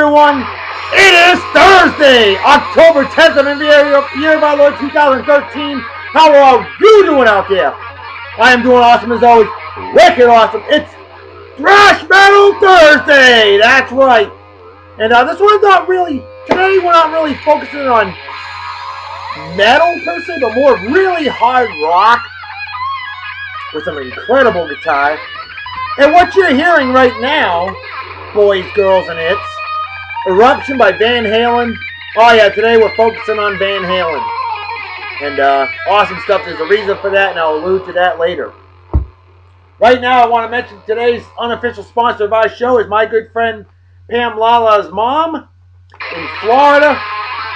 everyone. It is Thursday, October 10th of the year of our Lord 2013. How are you doing out there? I am doing awesome as always. Wicked awesome. It's Thrash Metal Thursday. That's right. And this one's not really, today we're not really focusing on metal per se, but more really hard rock with some incredible guitar. And what you're hearing right now, boys, girls, and it's Eruption by Van Halen. Oh yeah, today we're focusing on Van Halen. And awesome stuff. There's a reason for that, and I'll allude to that later. Right now, I want to mention today's unofficial sponsor of our show is my good friend Pam Lala's mom in Florida.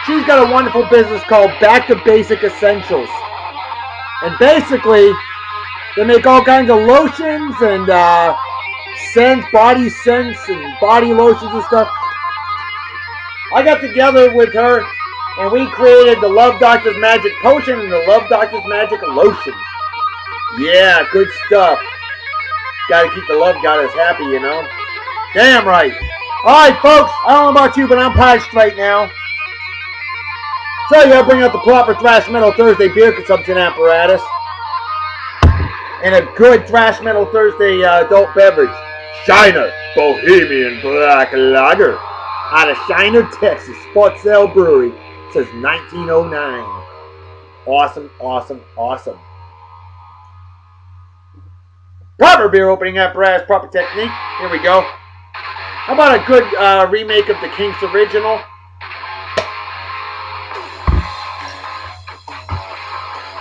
She's got a wonderful business called Back to Basic Essentials. And basically, they make all kinds of lotions and scents, body scents and body lotions and stuff. I got together with her and we created the Love Doctor's Magic Potion and the Love Doctor's Magic Lotion. Yeah, good stuff. Gotta keep the love goddess happy, you know. Damn right. Alright, folks, I don't know about you, but I'm parched right now. So you gotta bring out the proper Thrash Metal Thursday beer consumption apparatus. And a good Thrash Metal Thursday adult beverage. Shiner Bohemian Black Lager. Out of Shiner, Texas. Sports Sale Brewery. Says 1909. Awesome, awesome, awesome. Proper beer opening apparatus, proper technique. Here we go. How about a good remake of the Kinks original?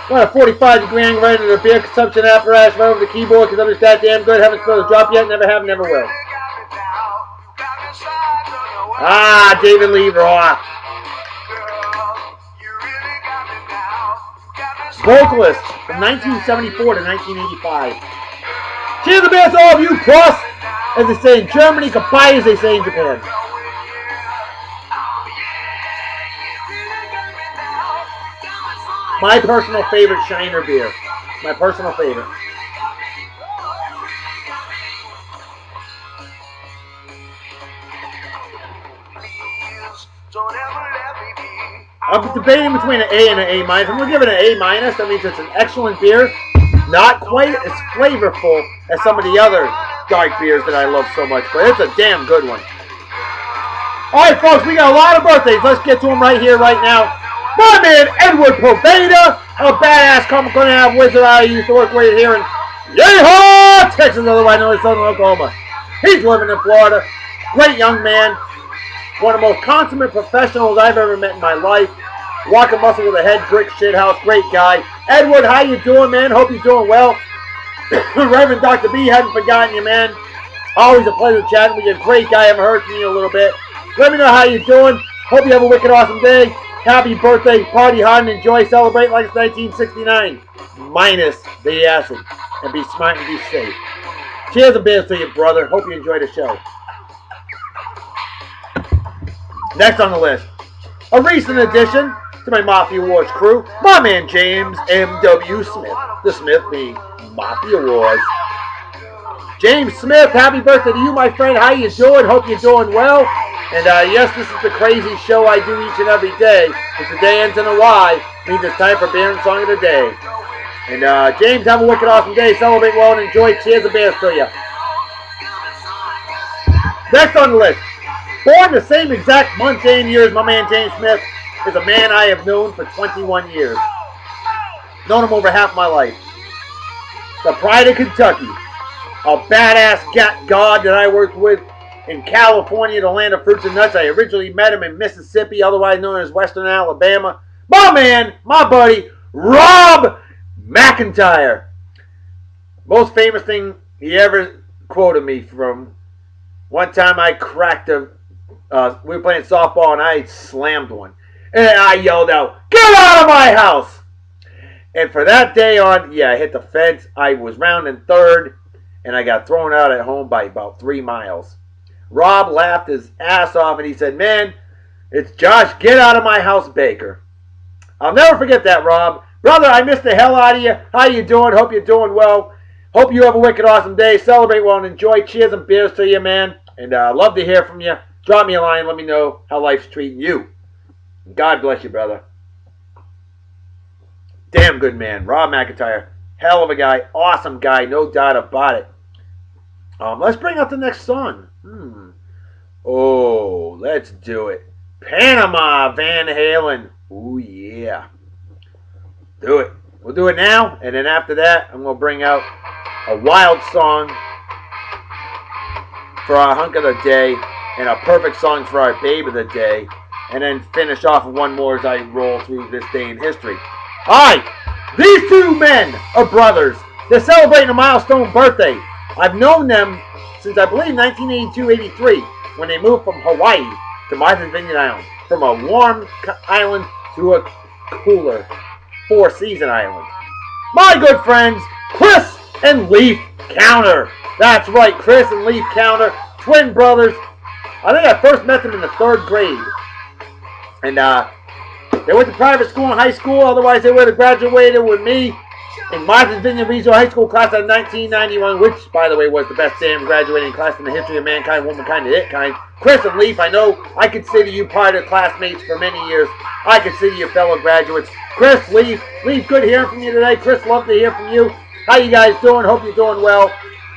Got a 45-degree angle right into the beer consumption apparatus right over the keyboard because I'm just that damn good. Haven't spilled a drop yet. Never have, never will. Ah, David Lee Roth. Vocalist from 1974 to 1985. Cheers the best, all of you, plus, as they say in Germany, goodbye, as they say in Japan. My personal favorite Shiner beer. My personal favorite. I'm debating between an A and an A minus. I'm going to give it an A minus. That means it's an excellent beer. Not quite as flavorful as some of the other dark beers that I love so much. But it's a damn good one. Alright, folks. We got a lot of birthdays. Let's get to them right here, right now. My man, Edward Poveda. A badass comic going to have wizard I used to work with here in Yeehaw, Texas, otherwise known as Southern Oklahoma. He's living in Florida. Great young man. One of the most consummate professionals I've ever met in my life. Walking muscle with a head brick shithouse. Great guy. Edward, how you doing, man? Hope you're doing well. Reverend Dr. B, hadn't forgotten you, man. Always a pleasure chatting with you. Great guy. I haven't heard from you in a little bit. Let me know how you're doing. Hope you have a wicked awesome day. Happy birthday. Party hard and enjoy. Celebrate like it's 1969. Minus the acid. And be smart and be safe. Cheers and beers to you, brother. Hope you enjoy the show. Next on the list, a recent addition to my Mafia Wars crew, my man James M.W. Smith. The Smith being Mafia Wars. James Smith, happy birthday to you, my friend. How you doing? Hope you're doing well. And yes, this is the crazy show I do each and every day. If the day ends in a Y, means it's time for beer and song of the day. And James, have a wicked awesome day. Celebrate well and enjoy. Cheers and beers to you. Next on the list. Born the same exact month, day, and year as my man James Smith, is a man I have known for 21 years. Known him over half my life. The pride of Kentucky. A badass god that I worked with in California, the land of fruits and nuts. I originally met him in Mississippi, otherwise known as Western Alabama. My man, my buddy, Rob McIntyre. Most famous thing he ever quoted me from. One time I cracked a... we were playing softball and I slammed one. And I yelled out, "Get out of my house!" And for that day on, yeah, I hit the fence. I was rounding third and I got thrown out at home by about 3 miles. Rob laughed his ass off and he said, "Man, it's Josh, get out of my house, Baker." I'll never forget that, Rob. Brother, I missed the hell out of you. How you doing? Hope you're doing well. Hope you have a wicked awesome day. Celebrate well and enjoy. Cheers and beers to you, man. And love to hear from you. Drop me a line. Let me know how life's treating you. God bless you, brother. Damn good man. Rob McIntyre. Hell of a guy. Awesome guy. No doubt about it. Let's bring up the next song. Oh, let's do it. Panama, Van Halen. Ooh, yeah. Do it. We'll do it now, and then after that, I'm going to bring out a wild song for our hunk of the day and a perfect song for our babe of the day, and then finish off with one more as I roll through this day in history. All right, these two men are brothers. They're celebrating a milestone birthday. I've known them since, I believe, 1982-83, when they moved from Hawaii to Martha's Vineyard Island, from a warm island to a cooler four-season island. My good friends, Chris and Leif Counter. That's right, Chris and Leif Counter, twin brothers. I think I first met them in the 3rd grade. And they went to private school and high school. Otherwise, they would have graduated with me in Martha's Vineyard Regional High School class of 1991, which, by the way, was the best damn graduating class in the history of mankind, womankind, and it-kind. Chris and Leif, I know I consider you part of classmates for many years. I consider you fellow graduates. Chris, Leif, good hearing from you today. Chris, love to hear from you. How you guys doing? Hope you're doing well.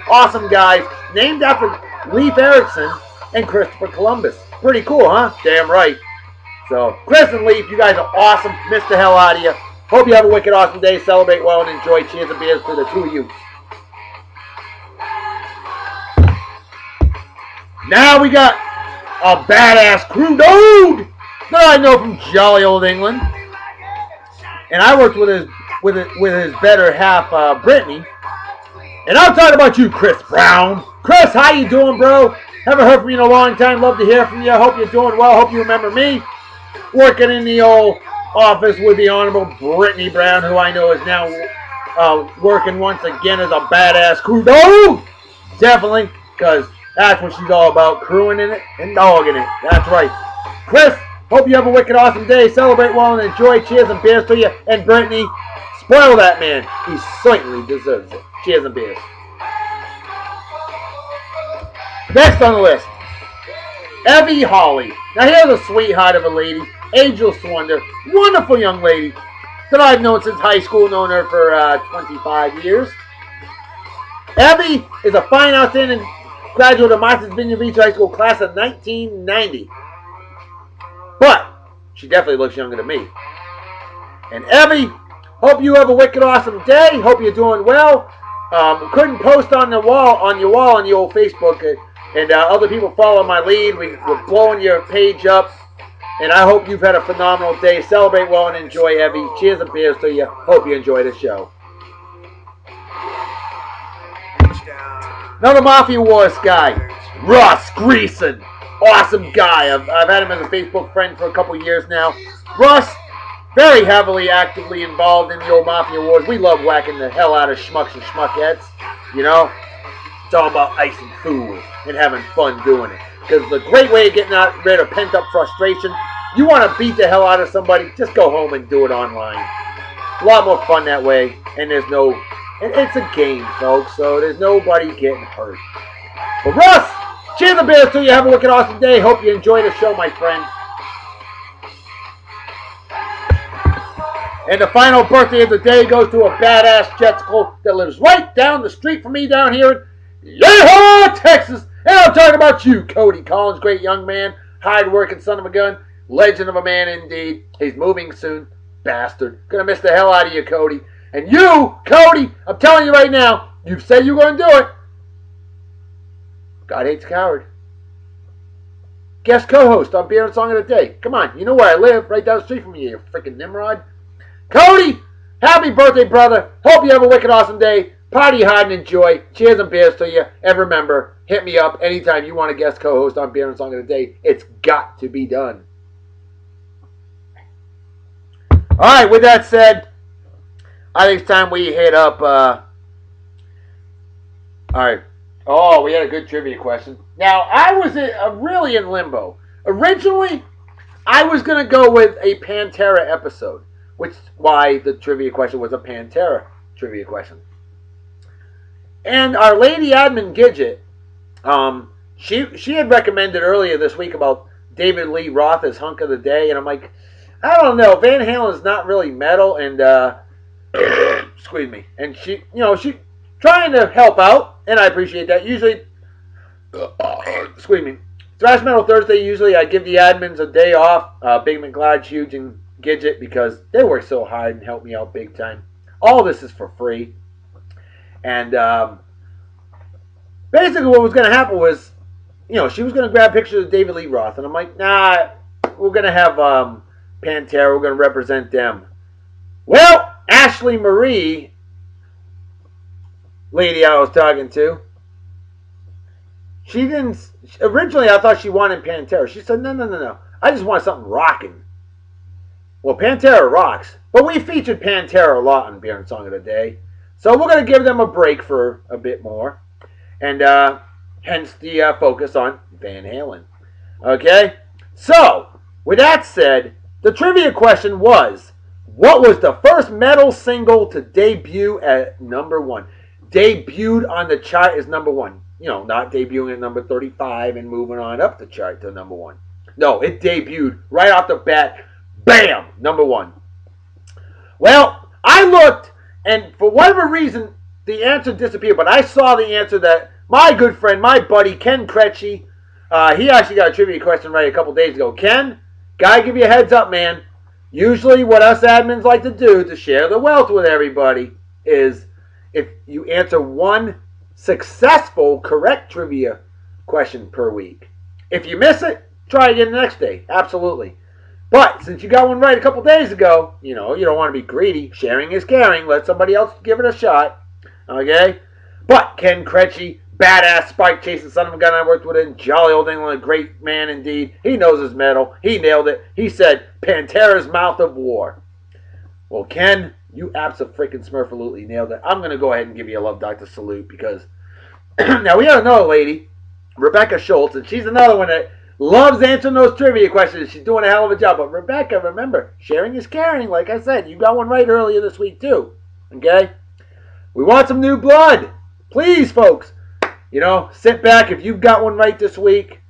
Awesome guys. Named after Leif Erikson and Christopher Columbus. Pretty cool, huh? Damn right. So, Chris and Leif, you guys are awesome. Missed the hell out of you. Hope you have a wicked awesome day. Celebrate well and enjoy. Cheers and beers to the two of you. Now we got a badass crew dude that I know from jolly old England. And I worked with his better half, Brittany. And I'm talking about you, Chris Brown. Chris, how you doing, bro? Haven't heard from you in a long time. Love to hear from you. Hope you're doing well. Hope you remember me. Working in the old office with the Honorable Brittany Brown, who I know is now working once again as a badass crew dog. Definitely, because that's what she's all about, crewing in it and dogging it. That's right. Chris, hope you have a wicked awesome day. Celebrate well and enjoy. Cheers and beers to you. And Brittany, spoil that man. He certainly deserves it. Cheers and beers. Next on the list, Evie Hawley. Now here's a sweetheart of a lady. Angel Swonder. Wonderful young lady that I've known since high school. Known her for 25 years. Evie is a fine, outstanding graduate of Martha's Vineyard Beach High School class of 1990. But she definitely looks younger than me. And Evie, hope you have a wicked awesome day. Hope you're doing well. Couldn't post on your wall on your old Facebook, and other people follow my lead. We're blowing your page up, and I hope you've had a phenomenal day. Celebrate well and enjoy, Evie. Cheers and beers to you. Hope you enjoy the show. Another Mafia Wars guy, Russ Greason. Awesome guy. I've had him as a Facebook friend for a couple years now. Russ, very heavily, actively involved in the old Mafia Wars. We love whacking the hell out of schmucks and schmuckettes. You know? It's all about icing food and having fun doing it. Because it's a great way of getting rid of pent-up frustration. You want to beat the hell out of somebody, just go home and do it online. A lot more fun that way. And there's no... It's a game, folks, so there's nobody getting hurt. But Russ, cheers and beers to you. Have a wicked awesome day. Hope you enjoy the show, my friend. And the final birthday of the day goes to a badass Jetsicle that lives right down the street from me down here in Yeehaw, Texas. And I'm talking about you, Cody Collins. Great young man, hard-working son of a gun, legend of a man indeed. He's moving soon, bastard. Gonna miss the hell out of you, Cody. And you, Cody, I'm telling you right now, you've said you're going to do it. God hates a coward. Guest co-host on Beer and Song of the Day. Come on, you know where I live, right down the street from you, you freaking Nimrod. Cody, happy birthday, brother. Hope you have a wicked awesome day. Party hard and enjoy. Cheers and beers to you. And remember, hit me up anytime you want a guest co-host on Beer and Song of the Day. It's got to be done. All right, with that said, I think it's time we hit up, all right. Oh, we had a good trivia question. Now, I was really in limbo. Originally, I was going to go with a Pantera episode, which is why the trivia question was a Pantera trivia question. And our lady admin, Gidget, she had recommended earlier this week about David Lee Roth as Hunk of the Day, and I'm like, I don't know. Van Halen is not really metal, and excuse me. And she trying to help out, and I appreciate that. Usually, excuse me. Thrash Metal Thursday, usually I give the admins a day off, Big McLeod, Huge, and Gidget, because they work so hard and help me out big time. All this is for free. And basically what was going to happen was, she was going to grab pictures of David Lee Roth, and I'm like, nah, we're going to have Pantera, we're going to represent them. Well, Ashley Marie, lady I was talking to, she didn't. Originally, I thought she wanted Pantera. She said, no. I just want something rocking. Well, Pantera rocks. But we featured Pantera a lot on Beer and Song of the Day. So we're going to give them a break for a bit more. And hence the focus on Van Halen. Okay? So, with that said, the trivia question was, what was the first metal single to debut at number 1? Debuted on the chart as number 1. Not debuting at number 35 and moving on up the chart to number 1. No, it debuted right off the bat. Bam! Number 1. Well, I looked, and for whatever reason, the answer disappeared. But I saw the answer that my good friend, my buddy, Ken Kretschy, he actually got a trivia question right a couple days ago. Ken, gotta give you a heads up, man. Usually what us admins like to do to share the wealth with everybody is if you answer one successful, correct trivia question per week. If you miss it, try again the next day. Absolutely. But since you got one right a couple days ago, you don't want to be greedy. Sharing is caring. Let somebody else give it a shot. Okay? But Ken Kretschy, badass spike chasing son of a gun I worked with in Jolly Old England, a great man indeed. He knows his metal. He nailed it. He said, Pantera's Mouth of War. Well, Ken, you abso-freaking-smurfalutely nailed it. I'm going to go ahead and give you a Love Doctor salute because now we have another lady, Rebecca Schultz, and she's another one that loves answering those trivia questions. She's doing a hell of a job. But Rebecca, remember, sharing is caring. Like I said, you got one right earlier this week too. Okay? We want some new blood. Please, folks. Sit back. If you've got one right this week,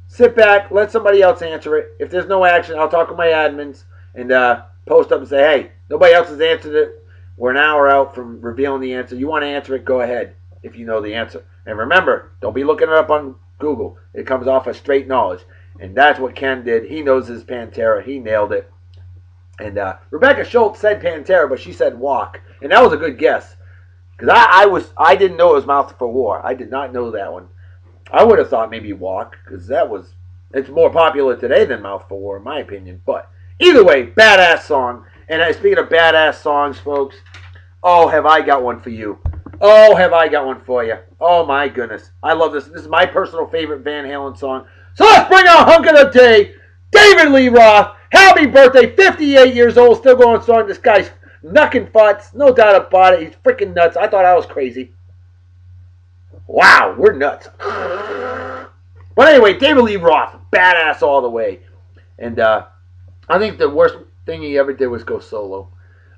sit back. Let somebody else answer it. If there's no action, I'll talk with my admins and post up and say, hey, nobody else has answered it. We're an hour out from revealing the answer. You want to answer it, go ahead if you know the answer. And remember, don't be looking it up on Google. It comes off of straight knowledge. And that's what Ken did. He knows his Pantera. He nailed it. And Rebecca Schultz said Pantera, but she said Walk. And that was a good guess. Because I didn't know it was Mouth for War. I did not know that one. I would have thought maybe Walk, because it's more popular today than Mouth for War, in my opinion. But either way, badass song. And speaking of badass songs, folks, oh, have I got one for you. Oh, have I got one for you. Oh, my goodness. I love this. This is my personal favorite Van Halen song. So let's bring out Hunk of the Day, David Lee Roth. Happy birthday, 58 years old, still going strong. This guy's knucking butts, no doubt about it. He's freaking nuts. I thought I was crazy. Wow, we're nuts. But anyway, David Lee Roth, badass all the way. And I think the worst thing he ever did was go solo.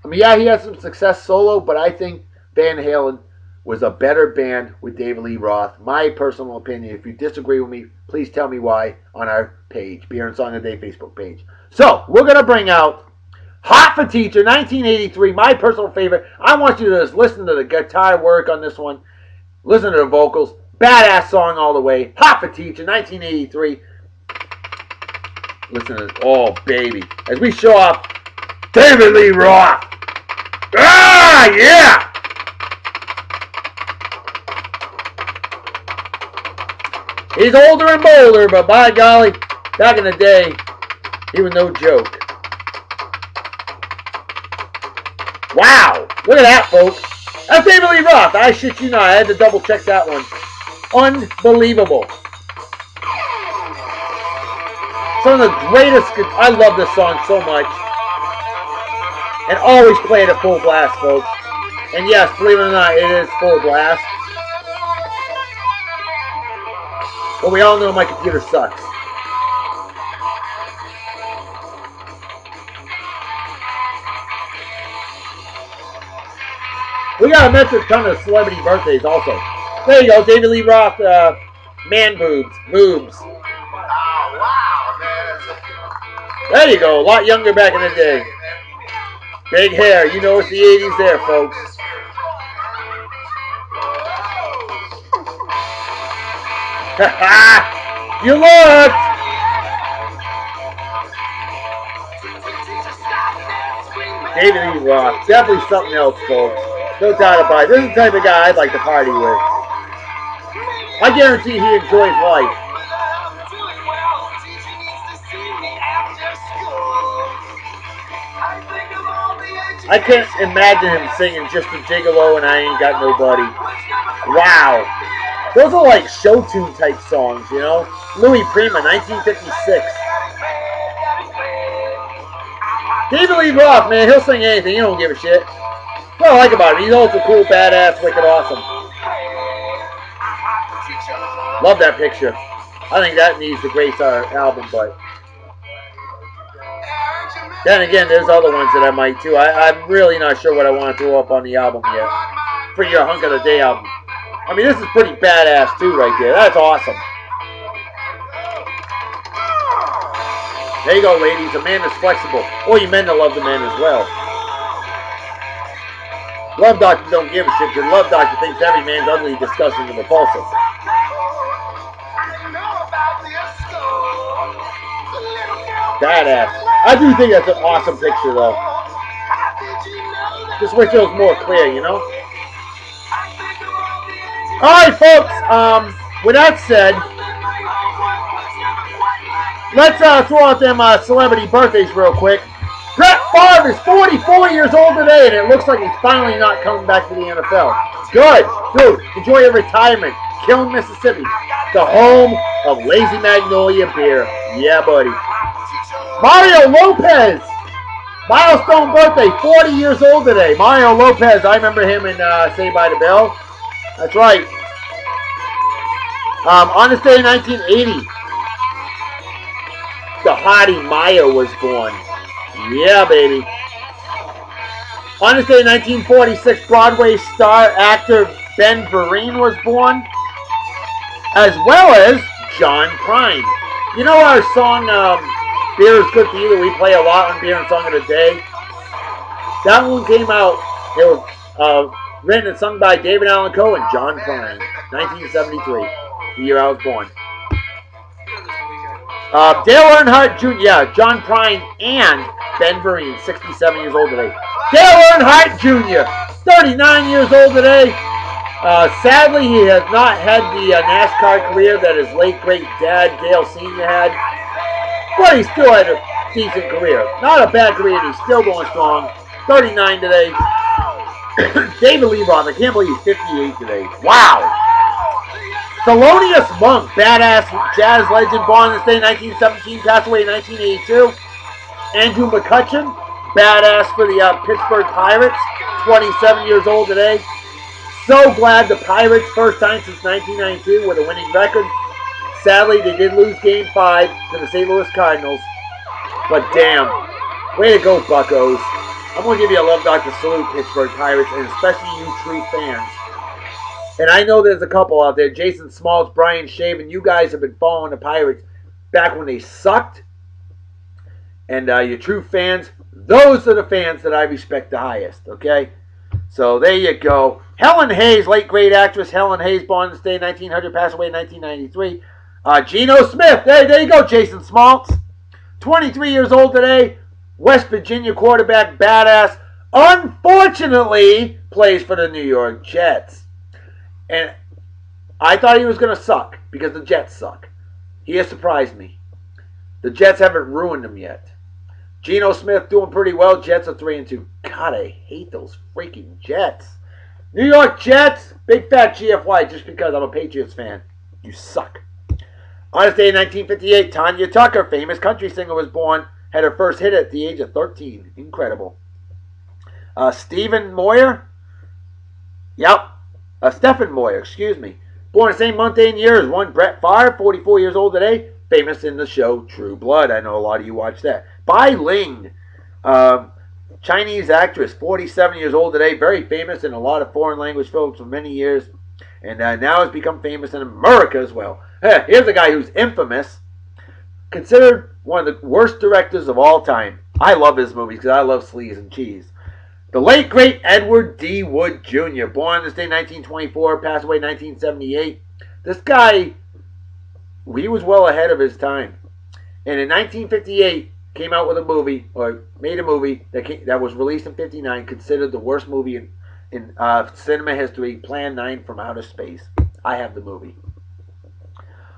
I mean, yeah, he had some success solo, but I think Van Halen was a better band with David Lee Roth. My personal opinion. If you disagree with me, please tell me why on our page, Beer and Song of the Day Facebook page. So, we're going to bring out Hot for Teacher, 1983, my personal favorite. I want you to just listen to the guitar work on this one. Listen to the vocals. Badass song all the way. Hot for Teacher, 1983. Listen to this. Oh, baby. As we show off David Lee Roth. Ah, yeah! He's older and bolder, but by golly, back in the day, he was no joke. Wow! Look at that, folks. That's David Lee Roth. I shit you not. I had to double check that one. Unbelievable. Some of the greatest. I love this song so much. And always play it at full blast, folks. And yes, believe it or not, it is full blast. But we all know my computer sucks. We got a mention a ton of celebrity birthdays also. There you go, David Lee Roth, Man boobs. Boobs. Oh, wow, man. There you go. A lot younger back in the day. Big hair. You know it's the 80s there, folks. Ha You looked! David Lee Roth. Definitely something else, folks. No doubt about it. This is the type of guy I'd like to party with. I guarantee he enjoys life. I can't imagine him singing Just a Gigolo and I Ain't Got Nobody. Wow. Those are like show tune type songs, you know? Louis Prima, 1956. David Lee Roth, man, he'll sing anything. He don't give a shit. What I like about him, he's also cool, badass, wicked awesome. Love that picture. I think that needs to grace our album, but then again, there's other ones that I might too. I'm really not sure what I want to throw up on the album yet. For your Hunk of the Day album. I mean, this is pretty badass too right there. That's awesome. There you go, ladies. A man is flexible. Or you men that love the man as well. Love Doctor don't give a shit because Love Doctor thinks every man's ugly, disgusting, and repulsive. Badass. I do think that's an awesome picture, though. Just wish it was more clear, you know? Alright, folks. With that said, let's throw out them celebrity birthdays real quick. Brett Favre is 44 years old today, and it looks like he's finally not coming back to the NFL. Good. Dude, enjoy your retirement. Kiln, Mississippi. The home of Lazy Magnolia beer. Yeah, buddy. Mario Lopez. Milestone birthday, 40 years old today. Mario Lopez, I remember him in Saved by the Bell. That's right. On this day in 1980, the hottie Maya was born. Yeah, baby. On this day in 1946, Broadway star actor Ben Vereen was born, as well as John Prine. You know our song, Beer is Good for You, that we play a lot on Beer and Song of the Day? That one came out, it was written and sung by David Allan Coe and John Prine, 1973, the year I was born. Dale Earnhardt Jr., yeah, John Prine and Ben Vereen, 67 years old today. Dale Earnhardt Jr., 39 years old today. Sadly, he has not had the NASCAR career that his late great dad, Dale Sr. had. But he still had a decent career. Not a bad career, he's still going strong. 39 today. David Lee Roth, I can't believe he's 58 today. Wow. Thelonious Monk, badass jazz legend, born this day in 1917, passed away in 1982. Andrew McCutcheon, badass for the Pittsburgh Pirates, 27 years old today. So glad the Pirates, first time since 1992, with a winning record. Sadly, they did lose Game 5 to the St. Louis Cardinals. But damn, way to go, Buccos. I'm going to give you a Love Doctor salute, Pittsburgh Pirates, and especially you true fans. And I know there's a couple out there, Jason Smalls, Brian Shaven. You guys have been following the Pirates back when they sucked. And your true fans, those are the fans that I respect the highest, okay? So there you go. Helen Hayes, late great actress Helen Hayes, born this day in 1900, passed away in 1993. Geno Smith, there you go, Jason Smalls. 23 years old today. West Virginia quarterback, badass. Unfortunately, plays for the New York Jets. And I thought he was going to suck because the Jets suck. He has surprised me. The Jets haven't ruined him yet. Geno Smith doing pretty well. Jets are 3-2. God, I hate those freaking Jets. New York Jets, big fat GFY just because I'm a Patriots fan. You suck. On this day in 1958, Tanya Tucker, famous country singer, was born. Had her first hit at the age of 13. Incredible. Stephen Moyer. Yep. Stephen Moyer, excuse me. Born the same month and year as one Brett Favre, 44 years old today. Famous in the show True Blood. I know a lot of you watch that. Bai Ling. Chinese actress, 47 years old today. Very famous in a lot of foreign language films for many years. And now has become famous in America as well. Here's a guy who's infamous, considered one of the worst directors of all time. I love his movies because I love sleaze and cheese. The late, great Edward D. Wood Jr., born this day 1924, passed away 1978. This guy, he was well ahead of his time. And in 1958, came out with a movie, or made a movie that was released in 59, considered the worst movie in cinema history, Plan 9 from Outer Space. I have the movie.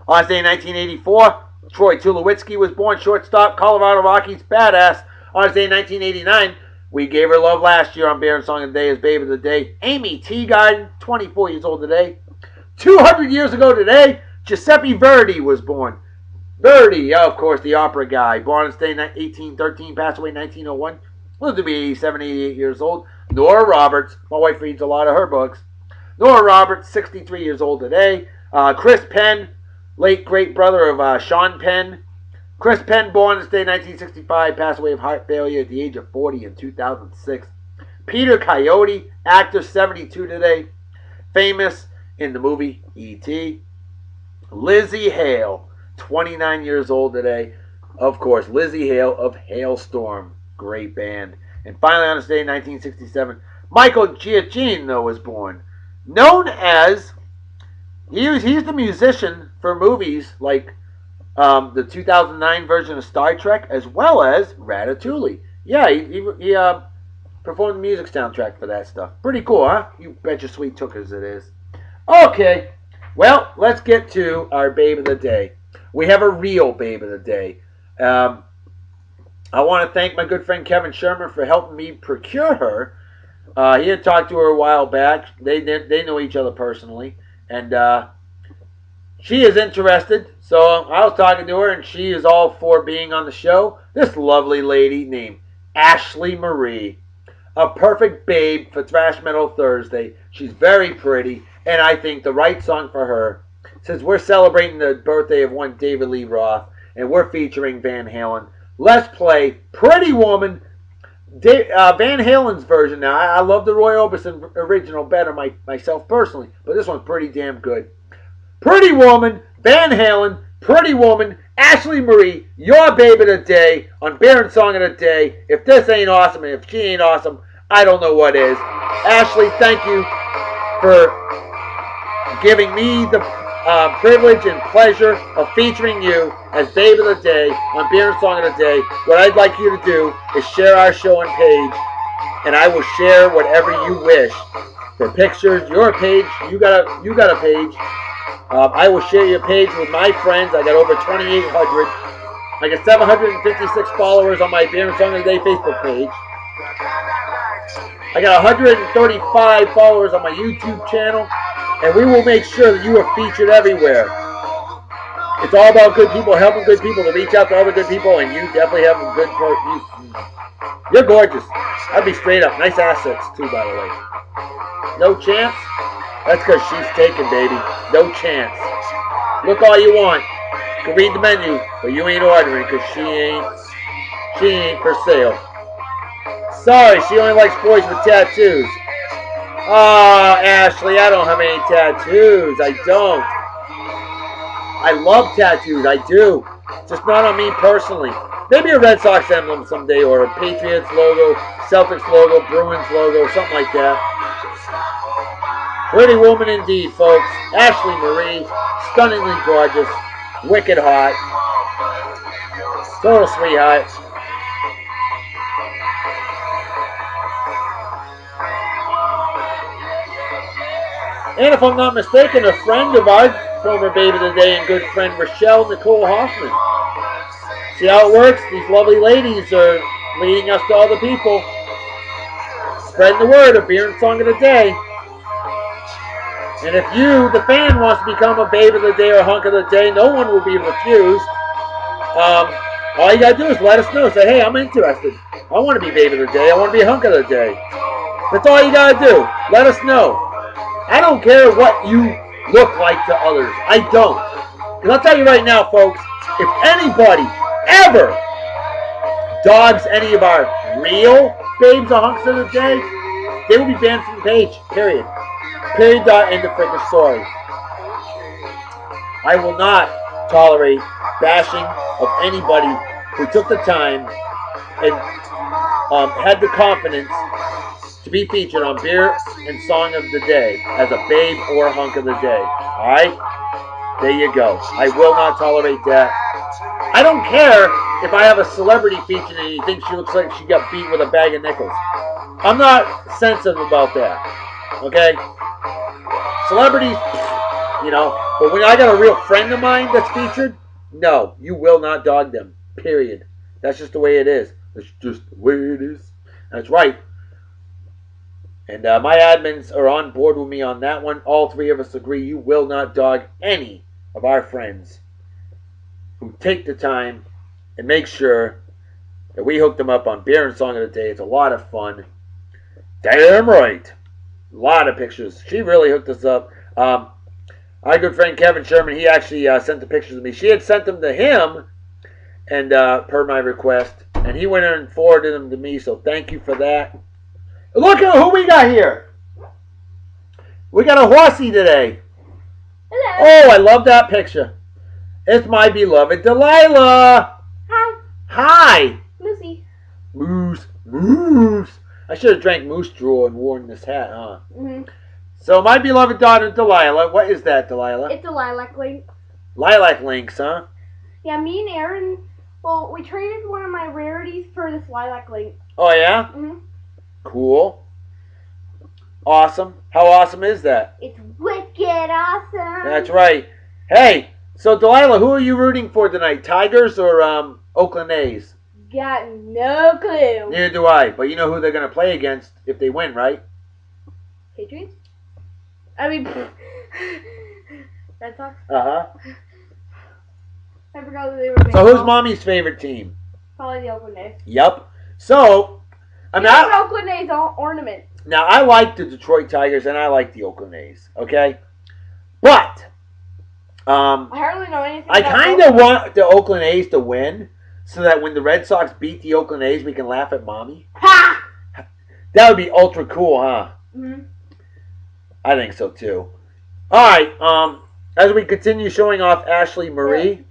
On this day in 1984, Troy Tulowitzki was born, shortstop, Colorado Rockies, badass. On this day in 1989, we gave her love last year on Bear and Song of the Day as Babe of the Day. Amy Teagarden, 24 years old today. 200 years ago today, Giuseppe Verdi was born. Verdi, of course, the opera guy. Born this day in 1813, passed away in 1901. Lived to be 87, 88 years old. Nora Roberts, my wife reads a lot of her books. Nora Roberts, 63 years old today. Chris Penn, late great brother of Sean Penn. Chris Penn, born this day in 1965, passed away of heart failure at the age of 40 in 2006. Peter Coyote, actor, 72 today, famous in the movie E.T. Lizzie Hale, 29 years old today. Of course, Lizzie Hale of Hailstorm, great band. And finally, on this day in 1967, Michael Giacchino was born. Known as, he's the musician for movies like the 2009 version of Star Trek, as well as Ratatouille. Yeah, he performed the music soundtrack for that stuff. Pretty cool, huh? You bet your sweet tookers it is. Okay, well, let's get to our Babe of the Day. We have a real Babe of the Day. I want to thank my good friend Kevin Sherman for helping me procure her. He had talked to her a while back. They know each other personally. And she is interested, so I was talking to her, and she is all for being on the show. This lovely lady named Ashley Marie, a perfect babe for Thrash Metal Thursday. She's very pretty, and I think the right song for her, since we're celebrating the birthday of one David Lee Roth, and we're featuring Van Halen, let's play Pretty Woman, Van Halen's version. Now, I love the Roy Orbison original better myself personally, but this one's pretty damn good. Pretty Woman, Van Halen, Pretty Woman, Ashley Marie, your Babe of the Day on Bear and Song of the Day. If this ain't awesome, and if she ain't awesome, I don't know what is. Ashley, thank you for giving me the privilege and pleasure of featuring you as Babe of the Day on Beer and Song of the Day. What I'd like you to do is share our show on page, and I will share whatever you wish. For pictures, your page, you got a page. I will share your page with my friends. I got over 2,800. I got 756 followers on my Beer and Song of the Day Facebook page. I got 135 followers on my YouTube channel. And we will make sure that you are featured everywhere. It's all about good people, helping good people to reach out to other good people, and you definitely have a good part. You're gorgeous. I'd be straight up. Nice assets, too, by the way. No chance? That's because she's taken, baby. No chance. Look all you want. You can read the menu, but you ain't ordering because she ain't for sale. Sorry, she only likes boys with tattoos. Oh, Ashley, I don't have any tattoos. I don't. I love tattoos. I do. Just not on me personally. Maybe a Red Sox emblem someday, or a Patriots logo, Celtics logo, Bruins logo, something like that. Pretty woman indeed, folks. Ashley Marie, stunningly gorgeous, wicked hot, total sweetheart. And if I'm not mistaken, a friend of our former Babe of the Day and good friend Rochelle Nicole Hoffman. See how it works? These lovely ladies are leading us to all the people. Spreading the word of Beer and Song of the Day. And if you, the fan, wants to become a Babe of the Day or Hunk of the Day, no one will be refused. All you gotta do is let us know. Say, hey, I'm interested. I want to be Babe of the Day. I want to be Hunk of the Day. That's all you gotta do. Let us know. I don't care what you look like to others. I don't. Because I'll tell you right now, folks, if anybody ever dogs any of our real babes or hunks of the day, they will be banned from the page. Period. Period. Dot. End of freaking story. I will not tolerate bashing of anybody who took the time and had the confidence to be featured on Beer and Song of the Day as a babe or a hunk of the day. Alright? There you go. I will not tolerate that. I don't care if I have a celebrity featured and you think she looks like she got beat with a bag of nickels. I'm not sensitive about that. Okay? Celebrities, you know, but when I got a real friend of mine that's featured, no, you will not dog them. Period. That's just the way it is. That's just the way it is. That's right. And my admins are on board with me on that one. All three of us agree you will not dog any of our friends who take the time and make sure that we hook them up on Beer and Song of the Day. It's a lot of fun. Damn right. A lot of pictures. She really hooked us up. Our good friend Kevin Sherman, he actually sent the pictures to me. She had sent them to him, and per my request, and he went in and forwarded them to me, so thank you for that. Look at who we got here. We got a horsey today. Hello. Oh, I love that picture. It's my beloved Delilah. Hi. Hi. Moosey. Moose. I should have drank moose drool and worn this hat, huh? Mm-hmm. So my beloved daughter Delilah, what is that, Delilah? It's a lilac link. Lilac links, huh? Yeah, me and Aaron, well, we traded one of my rarities for this lilac link. Oh, yeah? Mm-hmm. Cool. Awesome. How awesome is that? It's wicked awesome. That's right. Hey, so Delilah, who are you rooting for tonight? Tigers or Oakland A's? Got no clue. Neither do I, but you know who they're going to play against if they win, right? Patriots? I mean, Red Sox? Uh-huh. I forgot that they were So baseball. who's Mommy's favorite team? Probably the Oakland A's. Yep. So, I mean, It's Oakland A's ornament. now I like the Detroit Tigers and I like the Oakland A's, okay? But, I hardly know anything I about kind of want the Oakland A's to win so that when the Red Sox beat the Oakland A's, we can laugh at Mommy. Ha! That would be ultra cool, huh? Mm-hmm. I think so too. All right. As we continue showing off Ashley Marie.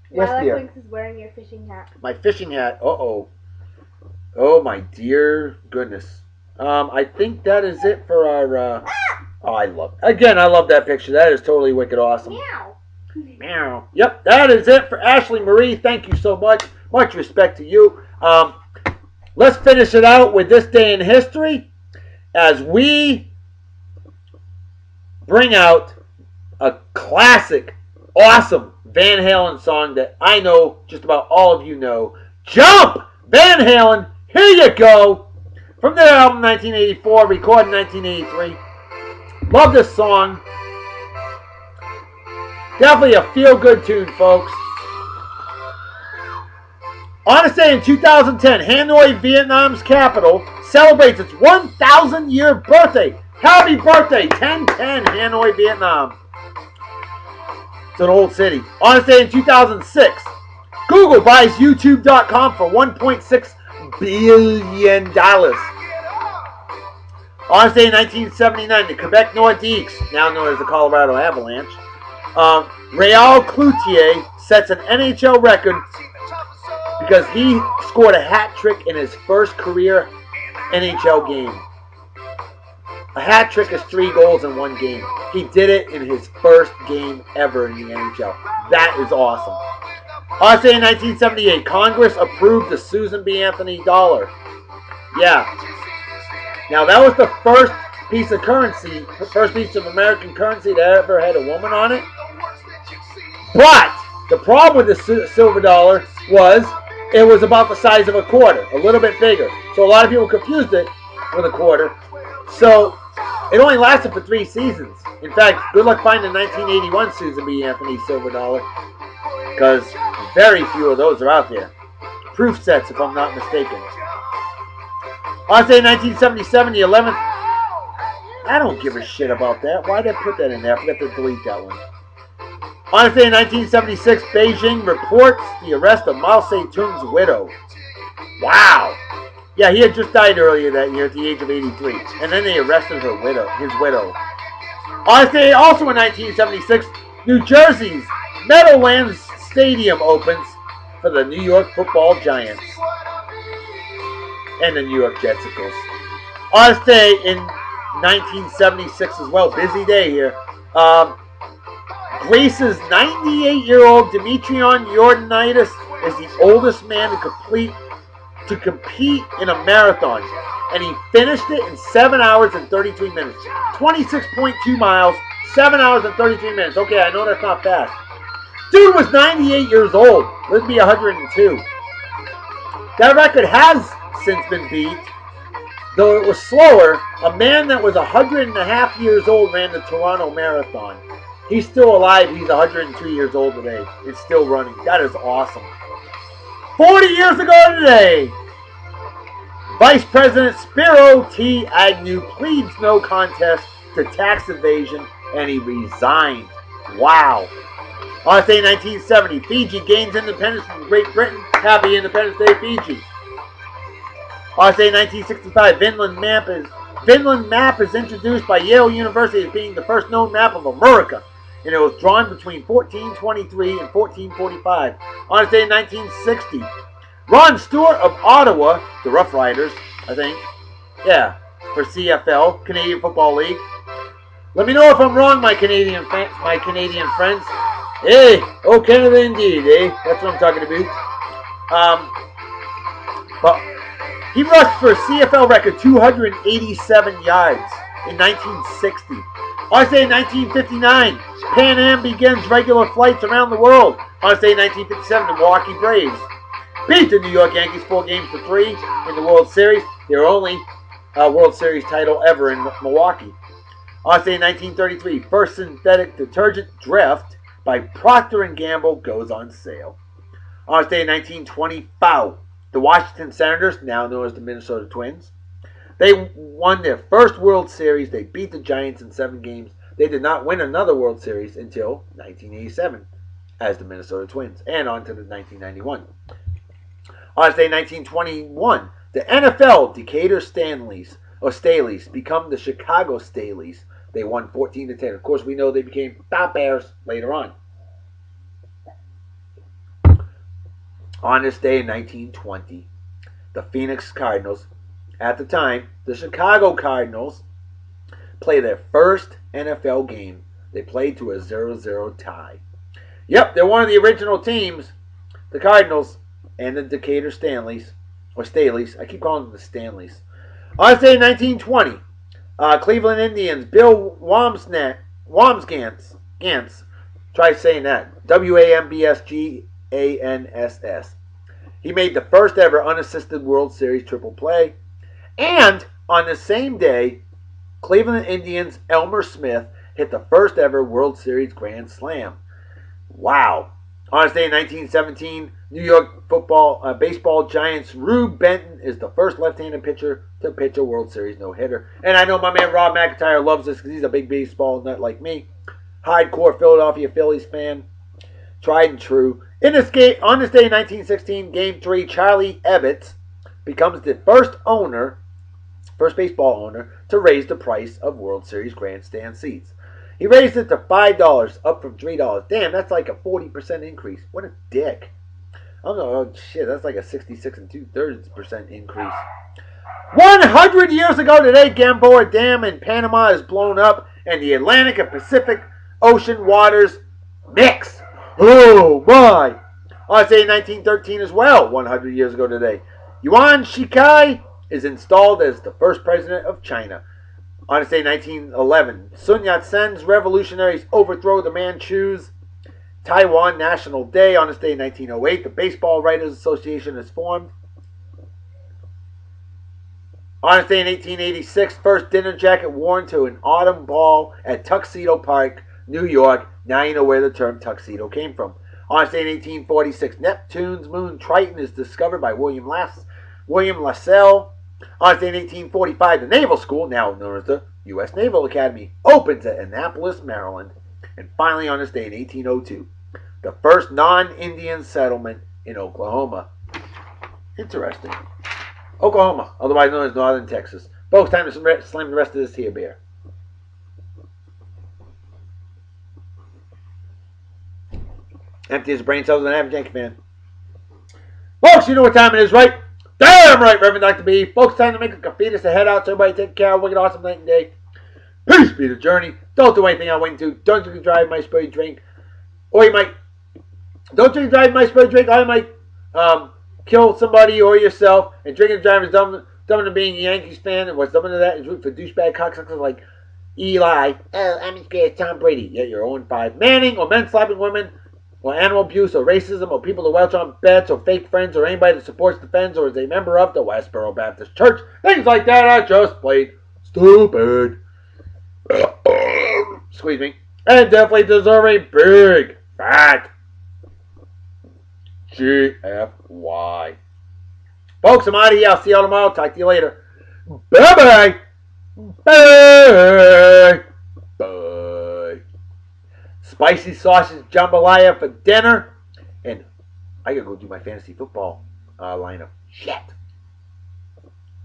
Yes, Lilac dear. Links is wearing your fishing hat. My fishing hat. Uh-oh. Oh, my dear goodness. I think that is it for our... Oh, I love... Again, I love that picture. That is totally wicked awesome. Meow. Meow. Yep, that is it for Ashley Marie. Thank you so much. Much respect to you. Let's finish it out with this day in history as we bring out a classic, awesome Van Halen song that I know just about all of you know. Jump! Van Halen, here you go. From their album 1984, recorded in 1983. Love this song. Definitely a feel-good tune, folks. On this day in 2010, Hanoi, Vietnam's capital, celebrates its 1,000-year birthday. Happy birthday, 1010, Hanoi, Vietnam. It's an old city. On this day in 2006, Google buys YouTube.com for $1.6 billion. On this day in 1979, the Quebec Nordiques, now known as the Colorado Avalanche, Réal Cloutier sets an NHL record because he scored a hat trick in his first career NHL game. A hat trick is 3 goals in one game. He did it in his first game ever in the NHL. That is awesome. On this day in 1978, Congress approved the Susan B. Anthony dollar. Yeah. Now that was the first piece of currency, first piece of American currency that ever had a woman on it. But the problem with the silver dollar was it was about the size of a quarter, a little bit bigger. So a lot of people confused it with a quarter. So it only lasted for 3 seasons. In fact, good luck finding 1981 Susan B. Anthony silver dollar, because very few of those are out there. Proof sets, if I'm not mistaken. On say 1977, the 11th. I don't give a shit about that. Why did I put that in there? I forgot to delete that one. On this day in 1976, Beijing reports the arrest of Mao Zedong's widow. Wow. Yeah, he had just died earlier that year at the age of 83. And then they arrested his widow. On this day, also in 1976, New Jersey's Meadowlands Stadium opens for the New York Football Giants and the New York Jets, of course. On this day in 1976 as well, busy day here. Greece's 98-year-old Dimitrion Jordanaitis is the oldest man to compete in a marathon, and he finished it in 7 hours and 33 minutes. 26.2 miles, 7 hours and 33 minutes. Okay, I know that's not fast. Dude was 98 years old. Let's be 102. That record has since been beat, though it was slower. A man that was 100.5 years old ran the Toronto Marathon. He's still alive. He's 102 years old today. It's still running. That is awesome. 40 years ago today, Vice President Spiro T. Agnew pleads no contest to tax evasion, and he resigned. Wow. On this day, 1970, Fiji gains independence from Great Britain. Happy Independence Day, Fiji. On this day, 1965, Vinland map is introduced by Yale University as being the first known map of America, and it was drawn between 1423 and 1445. On this day, 1960, Ron Stewart of Ottawa, the Rough Riders, I think, yeah, for CFL, Canadian Football League. Let me know if I'm wrong, my Canadian friends. Hey, oh Canada indeed, eh? That's what I'm talking about. But he rushed for a CFL record 287 yards in 1960. On this day, 1959, Pan Am begins regular flights around the world. On this day, 1957, the Milwaukee Braves beat the New York Yankees 4-3 in the World Series. Their only World Series title ever in Milwaukee. On this day, 1933, first synthetic detergent Dreft by Procter & Gamble goes on sale. On this day, 1925, the Washington Senators, now known as the Minnesota Twins, they won their first World Series. They beat the Giants in 7 games. They did not win another World Series until 1987 as the Minnesota Twins, and on to the 1991. On this day, 1921, the NFL Decatur Staleys become the Chicago Staleys. They won 14-10. Of course, we know they became the Bears later on. On this day in 1920, the Phoenix Cardinals, at the time, the Chicago Cardinals, play their first NFL game. They played to a 0-0 tie. Yep, they're one of the original teams, the Cardinals and the Decatur Staleys. I keep calling them the Stanleys. On this day in 1920, Cleveland Indians, Bill Wambsgans, try saying that, Wambsgans. He made the first ever unassisted World Series triple play. And on the same day, Cleveland Indians' Elmer Smith hit the first ever World Series Grand Slam. Wow. On this day in 1917, New York baseball Giants' Rube Benton is the first left-handed pitcher to pitch a World Series no-hitter. And I know my man Rob McIntyre loves this because he's a big baseball nut like me. Hardcore Philadelphia Phillies fan. Tried and true. On this day in 1916, Game 3, Charlie Ebbets becomes the first baseball owner to raise the price of World Series grandstand seats. He raised it to $5, up from $3. Damn, that's like a 40% increase. What a dick. Oh shit, that's like a 66 2/3% increase. 100 years ago today, Gamboa Dam in Panama is blown up and the Atlantic and Pacific Ocean waters mix. Oh my. On this day 1913 as well, 100 years ago today, Yuan Shikai is installed as the first president of China. On this day 1911, Sun Yat-sen's revolutionaries overthrow the Manchus. Taiwan National Day. On this day 1908, the Baseball Writers Association is formed. On this day in 1886, first dinner jacket worn to an autumn ball at Tuxedo Park, New York. Now you know where the term tuxedo came from. On this day in 1846, Neptune's moon Triton is discovered by William Lassell. On this day in 1845, the Naval School, now known as the U.S. Naval Academy, opens at Annapolis, Maryland. And finally, on this day in 1802, the first non-Indian settlement in Oklahoma. Interesting. Oklahoma, otherwise known as Northern Texas. Folks, time to slam the rest of this here beer. Empty his brain cells and average Yankee fan. Folks, you know what time it is, right? Damn right, Reverend Dr. B. Folks, time to make a fetus to head out so everybody take care of a wicked awesome night and day. Peace be the journey. Don't do anything I went to. Don't drink and drive, my spray drink. Or you might. Don't drink and drive, my spray drink. Or you might kill somebody or yourself. And drinking and driving is dumb than being a Yankees fan. And what's dumb than that is root for douchebag cocksuckers like Eli. Oh, I'm as great as Tom Brady. Yet you're 0-5. Manning or men slapping women. Or animal abuse, or racism, or people that welch on bets, or fake friends, or anybody that supports the Fens, or is a member of the Westboro Baptist Church. Things like that are just plain stupid. Excuse me. And definitely deserve a big, fat GFY. Folks, I'm out of here. I'll see y'all tomorrow. Talk to you later. Bye-bye. Bye. Bye. Spicy sausage jambalaya for dinner. And I gotta go do my fantasy football lineup. Shit.